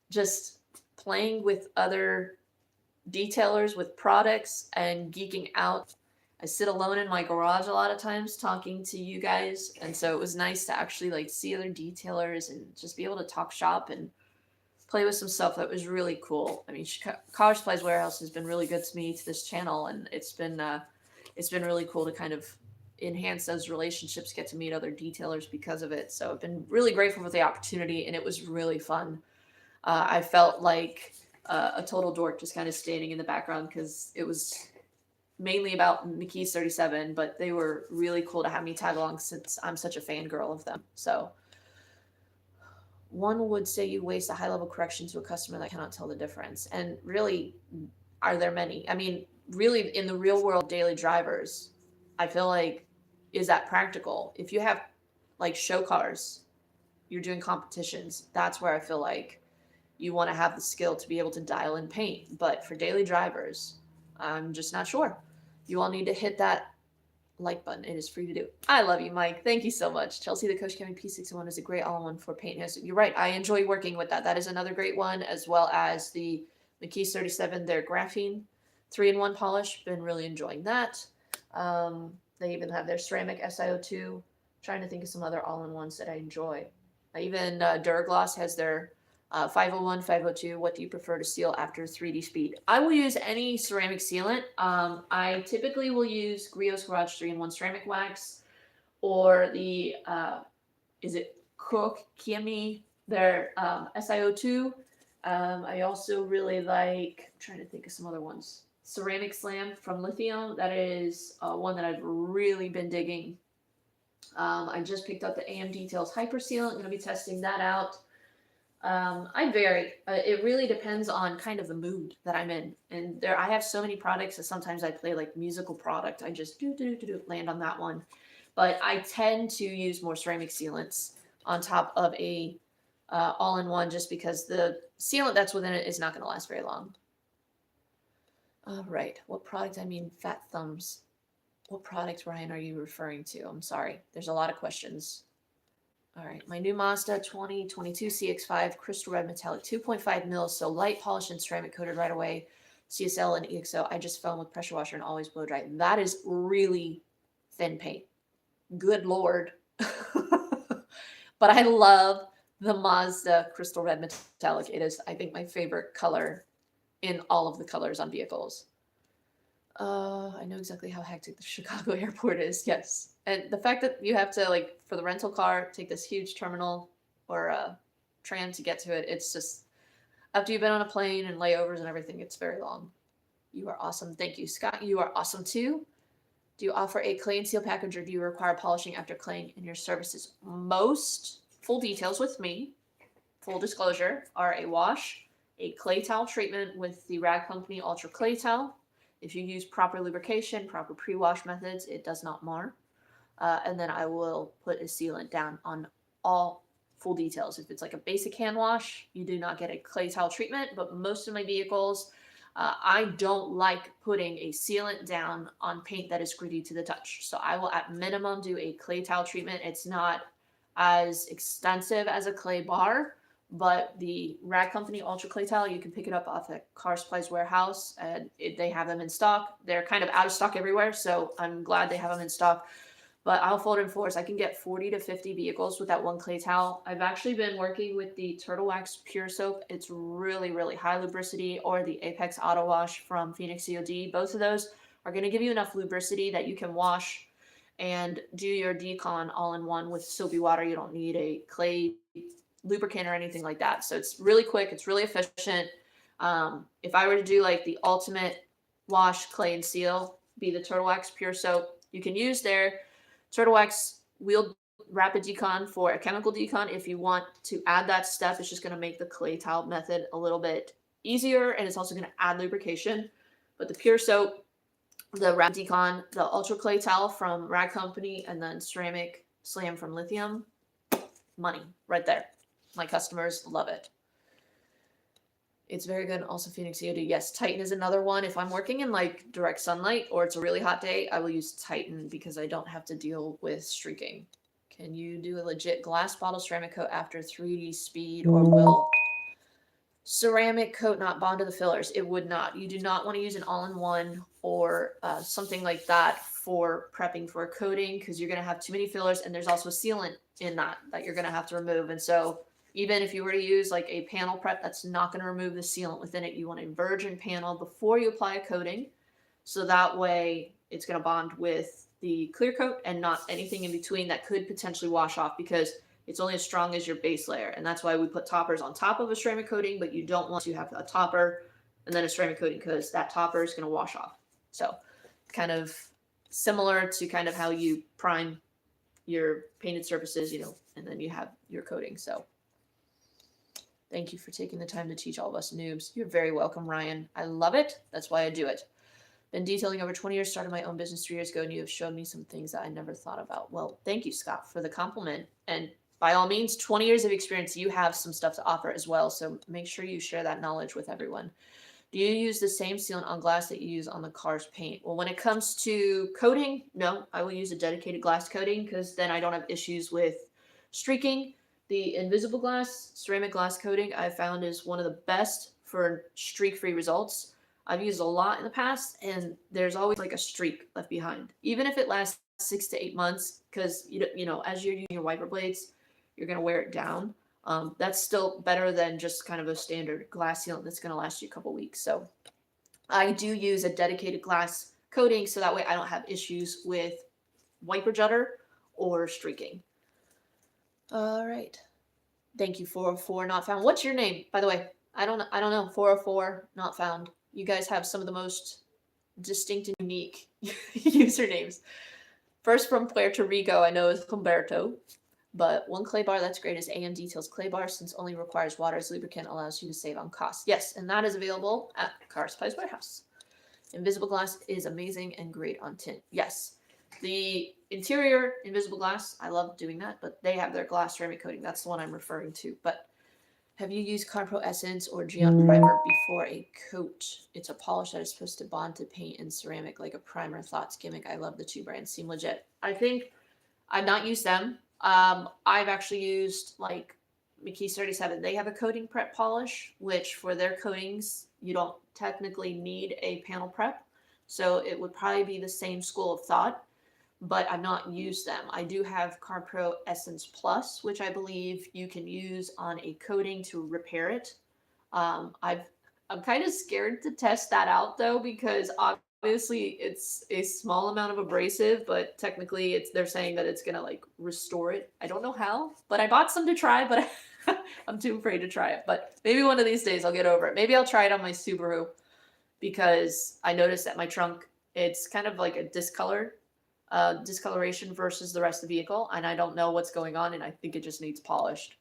just playing with other detailers with products and geeking out. I sit alone in my garage a lot of times talking to you guys. And so it was nice to actually like see other detailers and just be able to talk shop and play with some stuff that was really cool. I mean, College Supplies Warehouse has been really good to me, to this channel, and it's been really cool to kind of enhance those relationships, get to meet other detailers because of it. So I've been really grateful for the opportunity, and it was really fun. I felt like a total dork just kind of standing in the background because it was mainly about Meguiars 37, but they were really cool to have me tag along since I'm such a fangirl of them. So one would say you waste a high-level correction to a customer that cannot tell the difference. And really, are there many? I mean, really, in the real world, daily drivers, I feel like, is that practical? If you have, like, show cars, you're doing competitions, that's where I feel like you want to have the skill to be able to dial in paint. But for daily drivers, I'm just not sure. You all need to hit that like button. It is free to do. I love you, Mike. Thank you so much. Chelsea, the Coach County P61 is a great all-in-one for paint enhancement. You're right. I enjoy working with that. That is another great one, as well as the Meguiars 37, their Graphene 3-in-1 polish. Been really enjoying that. They even have their ceramic SiO2. Trying to think of some other all-in-ones that I enjoy. Even Duragloss has their 501, 502. What do you prefer to seal after 3D speed? I will use any ceramic sealant. I typically will use Griot's Garage 3-in-1 ceramic wax, or the is it Cook Kiemi, their SiO2. I also really like, I'm trying to think of some other ones. Ceramic Slam from Lithium. That is one that I've really been digging. I just picked up the AM Details Hyper Sealant. I'm going to be testing that out. I vary. It really depends on kind of the mood that I'm in. And I have so many products that sometimes I play like musical product. I just land on that one. But I tend to use more ceramic sealants on top of a all-in-one, just because the sealant that's within it is not going to last very long. All right. What product? I mean, fat thumbs. What product, Ryan, are you referring to? I'm sorry. There's a lot of questions. All right, my new Mazda 2022 CX-5 crystal red metallic 2.5 mils, so light polish and ceramic coated right away. CSL and EXO. I just foam with pressure washer and always blow dry. That is really thin paint. Good Lord. But I love the Mazda Crystal Red Metallic. It is, I think, my favorite color in all of the colors on vehicles. I know exactly how hectic the Chicago airport is. Yes, and the fact that you have to, like, for the rental car, take this huge terminal or a tram to get to it. It's just, after you've been on a plane and layovers and everything, it's very long. You are awesome. Thank you, Scott. You are awesome too. Do you offer a clay and seal package, or do you require polishing after claying in your services? Most full details with me, full disclosure, are a wash, a clay towel treatment with the Rag Company Ultra Clay Towel. If you use proper lubrication, proper pre-wash methods, it does not mar. And then I will put a sealant down on all full details. If it's like a basic hand wash, you do not get a clay towel treatment, but most of my vehicles, I don't like putting a sealant down on paint that is gritty to the touch. So I will at minimum do a clay towel treatment. It's not as extensive as a clay bar, but the Rag Company Ultra Clay Towel, you can pick it up off at Car Supplies Warehouse, and they have them in stock. They're kind of out of stock everywhere, so I'm glad they have them in stock. But I'll fold in floors. I can get 40 to 50 vehicles with that one clay towel. I've actually been working with the Turtle Wax Pure Soap. It's really, really high lubricity, or the Apex Auto Wash from Phoenix COD. Both of those are going to give you enough lubricity that you can wash and do your decon all in one with soapy water. You don't need a clay lubricant or anything like that. So it's really quick. It's really efficient. If I were to do like the ultimate wash, clay and seal, be the Turtle Wax Pure Soap. You can use their Turtle Wax wheeled rapid decon for a chemical decon. If you want to add that step, it's just going to make the clay towel method a little bit easier, and it's also going to add lubrication. But the Pure Soap, the rapid decon, the Ultra Clay Towel from Rag Company, and then Ceramic Slam from Lithium, money right there. My customers love it. It's very good. Also, Phoenix COD. Yes, Titan is another one. If I'm working in like direct sunlight or it's a really hot day, I will use Titan because I don't have to deal with streaking. Can you do a legit glass bottle ceramic coat after 3D speed, or will ceramic coat not bond to the fillers? It would not. You do not want to use an all-in-one or something like that for prepping for a coating, because you're going to have too many fillers, and there's also a sealant in that you're going to have to remove. And so even if you were to use like a panel prep, that's not going to remove the sealant within it. You want a virgin panel before you apply a coating, so that way it's going to bond with the clear coat and not anything in between that could potentially wash off, because it's only as strong as your base layer. And that's why we put toppers on top of a ceramic coating, but you don't want to have a topper and then a ceramic coating, because that topper is going to wash off. So kind of similar to kind of how you prime your painted surfaces, and then you have your coating. So thank you for taking the time to teach all of us noobs. You're very welcome, Ryan. I love it. That's why I do it. Been detailing over 20 years, started my own business 3 years ago, and you have shown me some things that I never thought about. Well, thank you, Scott, for the compliment. And by all means, 20 years of experience, you have some stuff to offer as well. So make sure you share that knowledge with everyone. Do you use the same sealant on glass that you use on the car's paint? Well, when it comes to coating, no, I will use a dedicated glass coating, because then I don't have issues with streaking. The invisible glass, ceramic glass coating, I found is one of the best for streak-free results. I've used a lot in the past, and there's always like a streak left behind, even if it lasts 6 to 8 months, because as you're using your wiper blades, you're going to wear it down. That's still better than just kind of a standard glass sealant that's going to last you a couple weeks. So I do use a dedicated glass coating, so that way I don't have issues with wiper judder or streaking. All right. Thank you, 404 not found. What's your name, by the way? I don't know. 404 not found. You guys have some of the most distinct and unique usernames. First from Puerto Rico, I know is Humberto. But one clay bar that's great is AM Details Clay Bar, since only requires water as lubricant, allows you to save on costs. Yes, and that is available at Car Supplies Warehouse. Invisible glass is amazing and great on tint. Yes. The interior invisible glass, I love doing that, but they have their glass ceramic coating. That's the one I'm referring to. But have you used Carpro Essence or Geon Primer before a coat? It's a polish that is supposed to bond to paint and ceramic like a primer. Thoughts, gimmick. I love the two brands. Seem legit. I think I've not used them. I've actually used like Meguiars 37. They have a coating prep polish, which for their coatings, you don't technically need a panel prep. So it would probably be the same school of thought. but I've not used them. I do have CarPro Essence Plus, which I believe you can use on a coating to repair it. I'm kind of scared to test that out though, because obviously it's a small amount of abrasive, but technically they're saying that it's gonna like restore it. I don't know how, but I bought some to try, but I'm too afraid to try it. But maybe one of these days I'll get over it. Maybe I'll try it on my Subaru, because I noticed that my trunk, it's kind of like a discoloration versus the rest of the vehicle, and I don't know what's going on, and I think it just needs polished.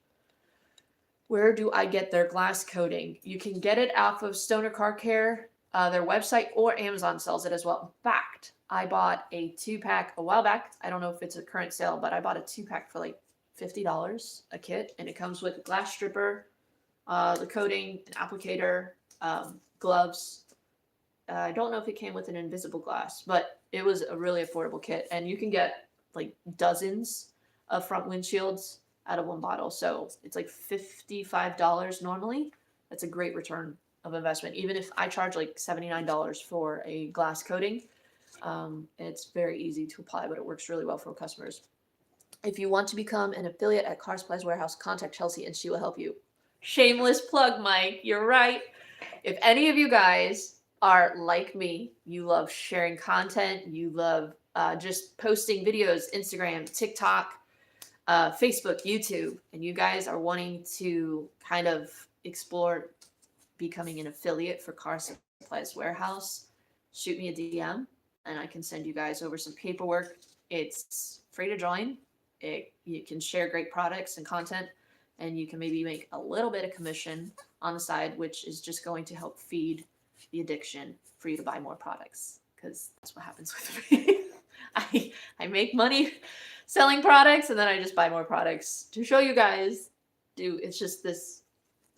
Where do I get their glass coating? You can get it off of Stoner Car Care, their website, or Amazon sells it as well. In fact, I bought a 2-pack a while back. I don't know if it's a current sale, but I bought a 2-pack for like $50 a kit, and it comes with glass stripper, the coating, an applicator, gloves. I don't know if it came with an invisible glass, but it was a really affordable kit, and you can get like dozens of front windshields out of one bottle. So it's like $55 normally. That's a great return of investment. Even if I charge like $79 for a glass coating, it's very easy to apply, but it works really well for customers. If you want to become an affiliate at Car Supplies Warehouse, contact Chelsea and she will help you. Shameless plug, Mike. You're right. If any of you guys are like me, you love sharing content, you love just posting videos, Instagram, TikTok, Facebook, YouTube, and you guys are wanting to kind of explore becoming an affiliate for Car Supplies Warehouse, shoot me a DM and I can send you guys over some paperwork. It's free to join. You can share great products and content, and you can maybe make a little bit of commission on the side, which is just going to help feed the addiction for you to buy more products, because that's what happens with me. I make money selling products, and then I just buy more products to show you guys. It's just this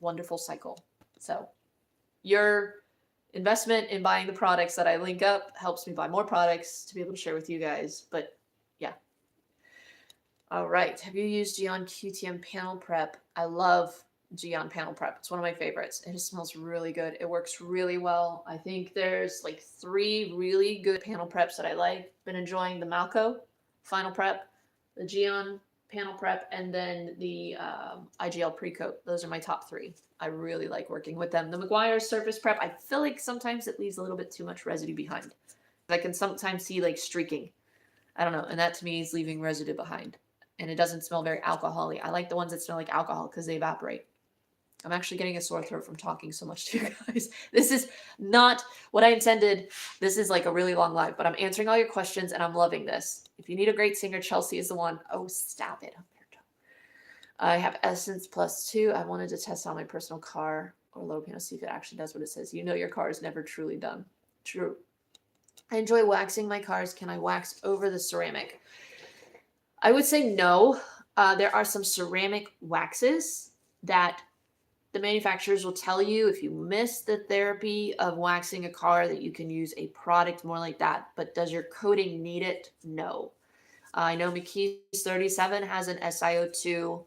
wonderful cycle. So your investment in buying the products that I link up helps me buy more products to be able to share with you guys. But yeah. All right. Have you used Geon QTM panel prep? I love Geon panel prep. It's one of my favorites. It just smells really good. It works really well. I think there's like 3 really good panel preps that I like. Been enjoying the Malco final prep, the Geon panel prep, and then the IGL pre-coat. Those are my top 3. I really like working with them. The Meguiars surface prep, I feel like sometimes it leaves a little bit too much residue behind. I can sometimes see like streaking. I don't know. And that to me is leaving residue behind. And it doesn't smell very alcohol-y. I like the ones that smell like alcohol because they evaporate. I'm actually getting a sore throat from talking so much to you guys. This is not what I intended. This is like a really long live, but I'm answering all your questions and I'm loving this. If you need a great singer, Chelsea is the one. Oh, stop it. I have Essence Plus 2. I wanted to test on my personal car or low panel, see if it actually does what it says. You know your car is never truly done. True. I enjoy waxing my cars. Can I wax over the ceramic? I would say no. There are some ceramic waxes that the manufacturers will tell you if you miss the therapy of waxing a car that you can use a product more like that. But does your coating need it? No. I know Meguiars 37 has an SiO2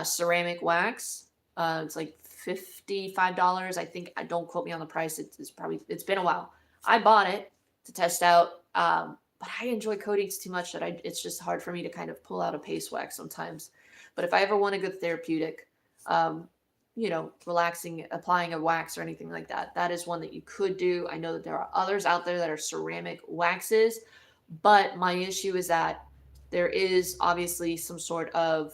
ceramic wax. It's like $55. I think. Don't quote me on the price. It's been a while. I bought it to test out. But I enjoy coatings too much that it's just hard for me to kind of pull out a paste wax sometimes. But if I ever want a good therapeutic, relaxing, applying a wax or anything like that, that is one that you could do. I know that there are others out there that are ceramic waxes, but my issue is that there is obviously some sort of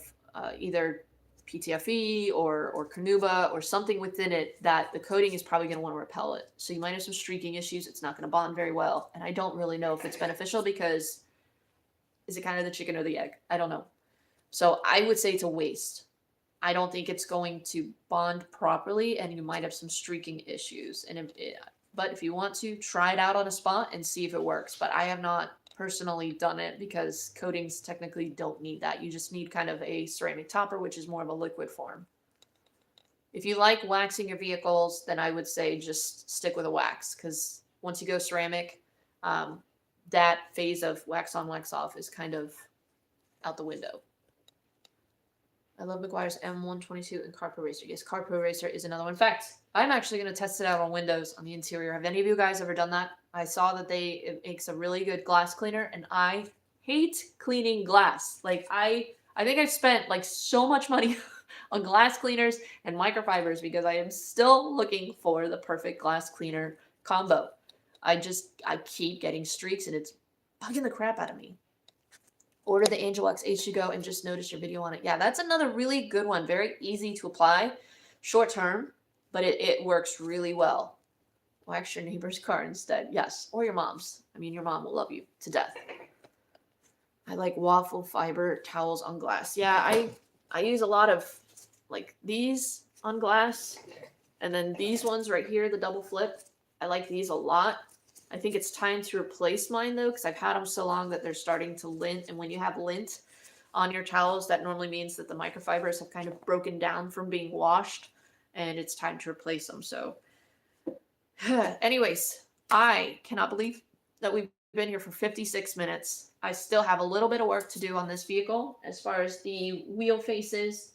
either PTFE or carnauba or something within it that the coating is probably going to want to repel it. So you might have some streaking issues. It's not going to bond very well. And I don't really know if it's beneficial because is it kind of the chicken or the egg? I don't know. So I would say it's a waste. I don't think it's going to bond properly and you might have some streaking issues. But if you want to, try it out on a spot and see if it works. But I have not personally done it because coatings technically don't need that. You just need kind of a ceramic topper, which is more of a liquid form. If you like waxing your vehicles, then I would say just stick with a wax, because once you go ceramic, that phase of wax on, wax off is kind of out the window. I love Meguiars M122 and CarPro Racer. Yes, CarPro Racer is another one. In fact, I'm actually going to test it out on windows on the interior. Have any of you guys ever done that? I saw that it makes a really good glass cleaner, and I hate cleaning glass. Like I think I've spent like so much money on glass cleaners and microfibers because I am still looking for the perfect glass cleaner combo. I keep getting streaks and it's bugging the crap out of me. Order the Angel X H2Go and just notice your video on it. Yeah, that's another really good one. Very easy to apply, short term, but it works really well. Wax your neighbor's car instead. Yes, or your mom's. I mean, your mom will love you to death. I like waffle fiber towels on glass. Yeah, I use a lot of like these on glass, and then these ones right here, the double flip. I like these a lot. I think it's time to replace mine though, because I've had them so long that they're starting to lint. And when you have lint on your towels, that normally means that the microfibers have kind of broken down from being washed, and it's time to replace them. So anyways, I cannot believe that we've been here for 56 minutes. I still have a little bit of work to do on this vehicle as far as the wheel faces,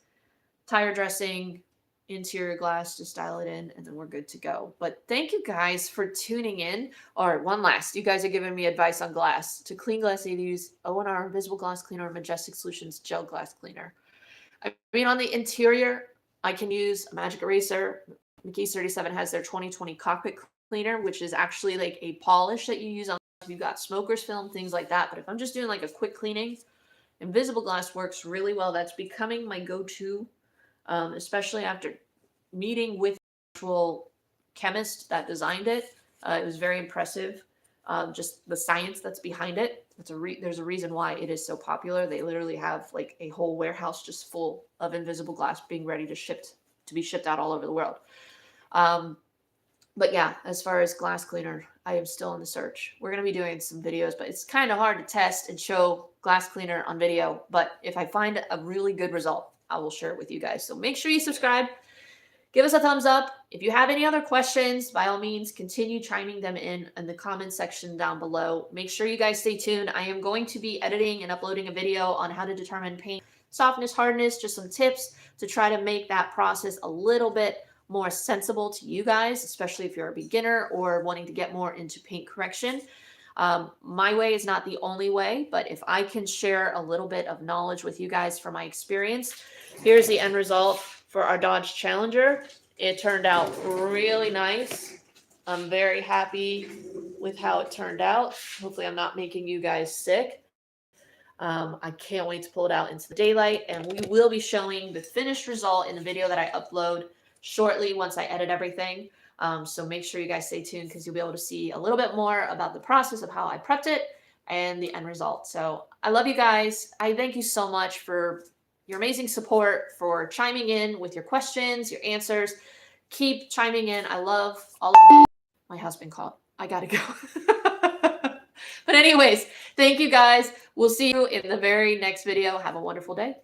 tire dressing, interior glass, just dial it in, and then we're good to go. But thank you guys for tuning in. Or one last, you guys are giving me advice on glass. To clean glass, I use O&R Invisible Glass Cleaner or Majestic Solutions Gel Glass Cleaner. I mean, on the interior, I can use a Magic Eraser. Meguiars 37 has their 2020 Cockpit Cleaner, which is actually like a polish that you use on if you've got smoker's film, things like that. But if I'm just doing like a quick cleaning, Invisible Glass works really well. That's becoming my go-to. Especially after meeting with the actual chemist that designed it. It was very impressive. Just the science that's behind it. There's a reason why it is so popular. They literally have like a whole warehouse just full of invisible glass being ready to be shipped out all over the world. But yeah, as far as glass cleaner, I am still in the search. We're going to be doing some videos, but it's kind of hard to test and show glass cleaner on video. But if I find a really good result, I will share it with you guys. So make sure you subscribe. Give us a thumbs up. If you have any other questions, by all means, continue chiming them in the comment section down below. Make sure you guys stay tuned. I am going to be editing and uploading a video on how to determine paint softness, hardness, just some tips to try to make that process a little bit more sensible to you guys, especially if you're a beginner or wanting to get more into paint correction. My way is not the only way, but if I can share a little bit of knowledge with you guys from my experience, here's the end result for our Dodge Challenger. It turned out really nice. I'm very happy with how it turned out. Hopefully I'm not making you guys sick. I can't wait to pull it out into the daylight, and we will be showing the finished result in the video that I upload shortly once I edit everything. So make sure you guys stay tuned because you'll be able to see a little bit more about the process of how I prepped it and the end result. So I love you guys. I thank you so much for your amazing support, for chiming in with your questions, your answers. Keep chiming in. I love all of you. My husband called. I gotta go. But anyways, thank you guys. We'll see you in the very next video. Have a wonderful day.